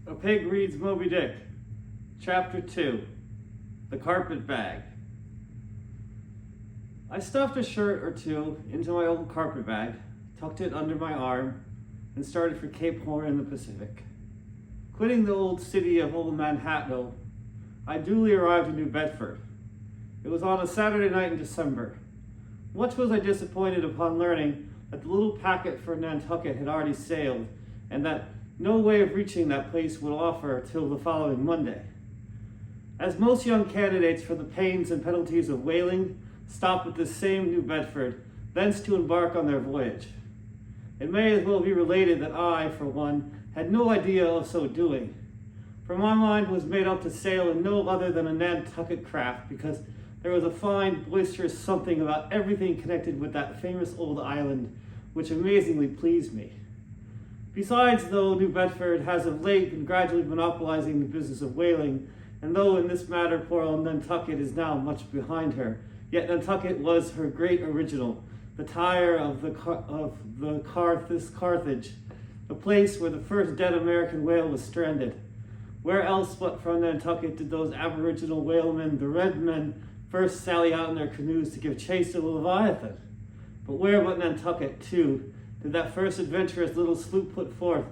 A Pig Reads Moby Dick, Chapter 2, The Carpet Bag. I stuffed a shirt or two into my old carpet bag, tucked it under my arm, and started for Cape Horn in the Pacific. Quitting the old city of Old Manhattan, I duly arrived in New Bedford. It was on a Saturday night in December. Much was I disappointed upon learning that the little packet for Nantucket had already sailed, and that no way of reaching that place would offer till the following Monday. As most young candidates for the pains and penalties of whaling stop at this same New Bedford, thence to embark on their voyage. It may as well be related that I, for one, had no idea of so doing, for my mind was made up to sail in no other than a Nantucket craft, because there was a fine, boisterous something about everything connected with that famous old island which amazingly pleased me. Besides, though New Bedford has of late been gradually monopolizing the business of whaling, and though in this matter poor old Nantucket is now much behind her, yet Nantucket was her great original, the Tyre of Carthage, the place where the first dead American whale was stranded. Where else but from Nantucket did those aboriginal whalemen, the Red Men, first sally out in their canoes to give chase to the Leviathan? But where but Nantucket, too, did that first adventurous little sloop put forth,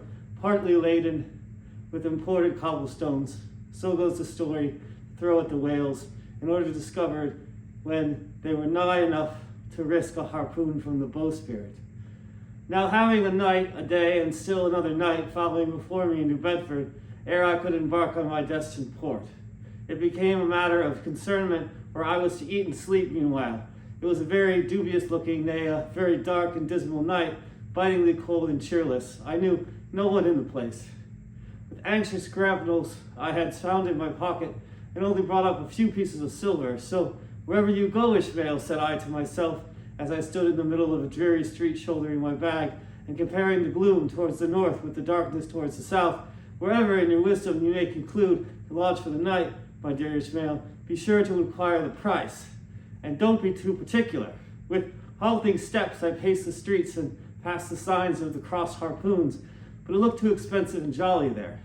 partly laden with imported cobblestones, so goes the story, throw at the whales, in order to discover when they were nigh enough to risk a harpoon from the bowsprit. Now having a night, a day, and still another night following before me in New Bedford, ere I could embark on my destined port, it became a matter of concernment where I was to eat and sleep meanwhile. It was a very dubious-looking, nay, a very dark and dismal night, bitingly cold and cheerless. I knew no one in the place. With anxious grapnels I had found in my pocket and only brought up a few pieces of silver. So, wherever you go, Ishmael, said I to myself as I stood in the middle of a dreary street shouldering my bag and comparing the gloom towards the north with the darkness towards the south, wherever in your wisdom you may conclude to lodge for the night, my dear Ishmael, be sure to inquire the price. And don't be too particular. With halting steps I paced the streets and past the signs of the crossed harpoons, but it looked too expensive and jolly there.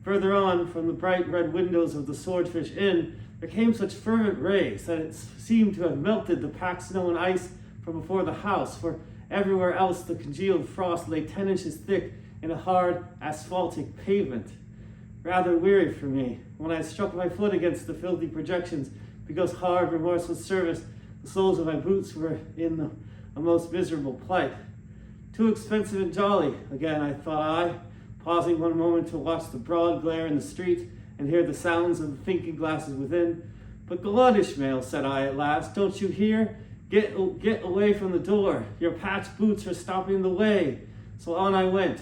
Further on, from the bright red windows of the Swordfish Inn, there came such fervent rays that it seemed to have melted the packed snow and ice from before the house, for everywhere else the congealed frost lay 10 inches thick in a hard asphaltic pavement. Rather weary for me, when I struck my foot against the filthy projections, because hard, remorseless service, the soles of my boots were in a most miserable plight. Too expensive and jolly, again, thought I, pausing one moment to watch the broad glare in the street and hear the sounds of the thinking glasses within. But go on, Ishmael, said I at last, don't you hear? Get away from the door. Your patched boots are stopping the way. So on I went.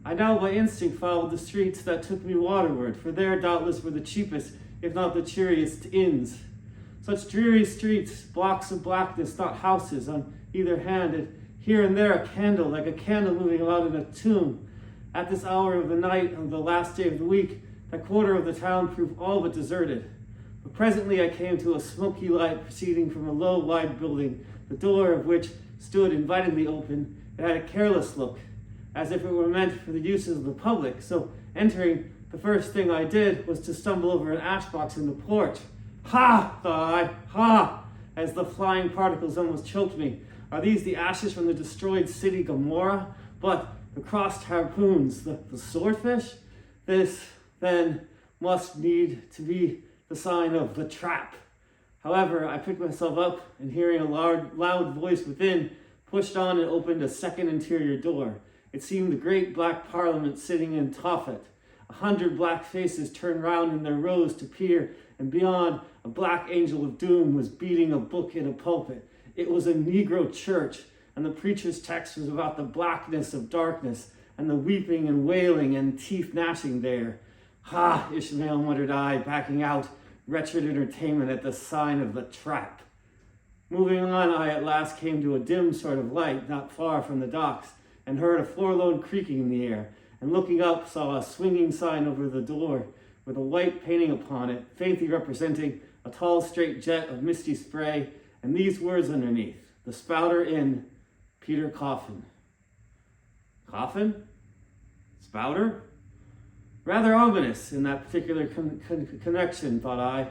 I now by instinct followed the streets that took me waterward, for there doubtless were the cheapest, if not the cheeriest, inns. Such dreary streets, blocks of blackness, not houses on either hand, and here and there a candle, like a candle moving about in a tomb. At this hour of the night, on the last day of the week, that quarter of the town proved all but deserted. But presently I came to a smoky light proceeding from a low, wide building, the door of which stood invitingly open. It had a careless look, as if it were meant for the uses of the public. So entering, the first thing I did was to stumble over an ash box in the porch. Ha, thought I, ha, as the flying particles almost choked me. Are these the ashes from the destroyed city Gomorrah? But the crossed harpoons, the swordfish? This, then, must need to be the sign of the trap. However, I picked myself up and hearing a loud voice within, pushed on and opened a second interior door. It seemed the great black parliament sitting in Tophet. 100 black faces turned round in their rows to peer, and beyond, a black angel of doom was beating a book in a pulpit. It was a Negro church, and the preacher's text was about the blackness of darkness, and the weeping and wailing and teeth gnashing there. Ha, Ishmael, muttered I, backing out, wretched entertainment at the sign of the trap. Moving on, I at last came to a dim sort of light not far from the docks, and heard a forlorn creaking in the air, and looking up saw a swinging sign over the door with a white painting upon it, faintly representing a tall straight jet of misty spray, and these words underneath: the Spouter Inn, Peter Coffin. Coffin? Spouter? Rather ominous in that particular connection, thought I.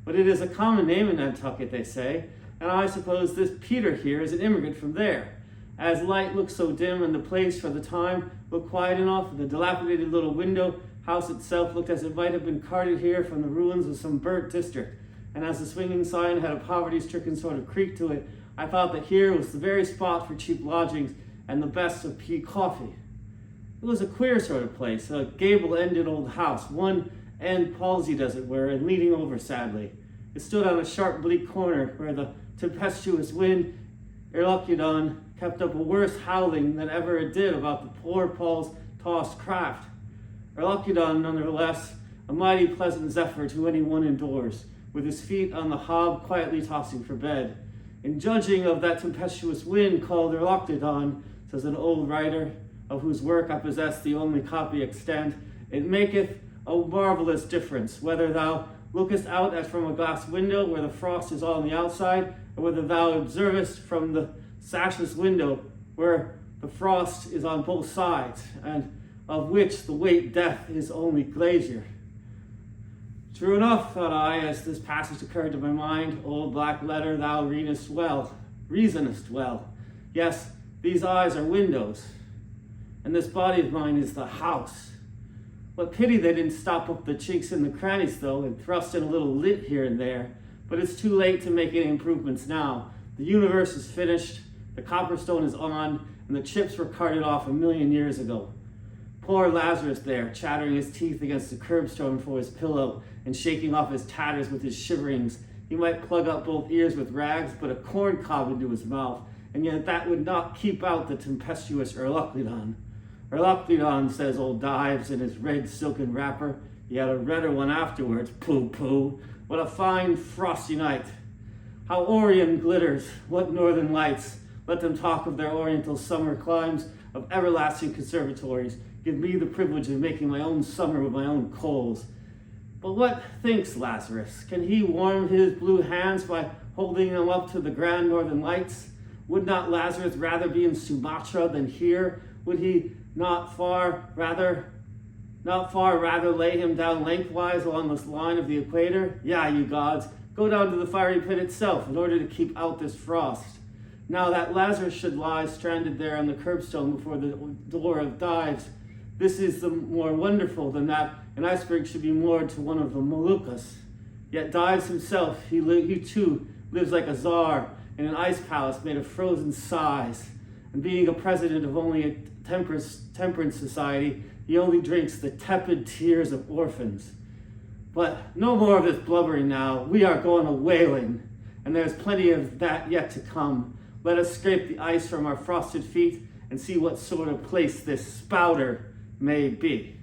But it is a common name in Nantucket, they say, and I suppose this Peter here is an immigrant from there. As light looked so dim and the place for the time looked quiet enough, and the dilapidated little window house itself looked as it might have been carted here from the ruins of some burnt district, and as the swinging sign had a poverty-stricken sort of creak to it, I thought that here was the very spot for cheap lodgings and the best of pea coffee. It was a queer sort of place, a gable-ended old house, one end palsied as it were, and leaning over sadly. It stood on a sharp bleak corner where the tempestuous wind, Erlochidon, kept up a worse howling than ever it did about the poor Paul's tossed craft. Erlochidon, nonetheless, a mighty pleasant zephyr to anyone indoors, with his feet on the hob quietly tossing for bed. In judging of that tempestuous wind called Erlochidon, says an old writer, of whose work I possess the only copy extant, it maketh a marvelous difference, whether thou lookest out as from a glass window where the frost is all on the outside, or whether thou observest from the sashless window where the frost is on both sides, and of which the weight death is only glazier. True enough, thought I, as this passage occurred to my mind, old black letter, thou reasonest well. Yes, these eyes are windows, and this body of mine is the house. What pity they didn't stop up the chinks in the crannies, though, and thrust in a little lint here and there. But it's too late to make any improvements now. The universe is finished, the copperstone is on, and the chips were carted off 1,000,000 years ago. Poor Lazarus there, chattering his teeth against the curbstone for his pillow, and shaking off his tatters with his shiverings. He might plug up both ears with rags, but a corn cob into his mouth, and yet that would not keep out the tempestuous Erlochidon. Erlochidon, says old Dives in his red silken wrapper. He had a redder one afterwards. Pooh. What a fine frosty night. How Orion glitters. What northern lights. Let them talk of their oriental summer climes, of everlasting conservatories. Give me the privilege of making my own summer with my own coals. But what thinks Lazarus? Can he warm his blue hands by holding them up to the grand northern lights? Would not Lazarus rather be in Sumatra than here? Would he not far rather lay him down lengthwise along this line of the equator? Yeah, you gods, go down to the fiery pit itself in order to keep out this frost. Now that Lazarus should lie stranded there on the curbstone before the door of Dives, this is the more wonderful than that an iceberg should be moored to one of the Moluccas. Yet Dives himself, he too lives like a czar in an ice palace made of frozen sighs, and being a president of only a temperance society, he only drinks the tepid tears of orphans. But no more of this blubbering now. We are going a whaling, and there's plenty of that yet to come. Let us scrape the ice from our frosted feet and see what sort of place this spouter may be.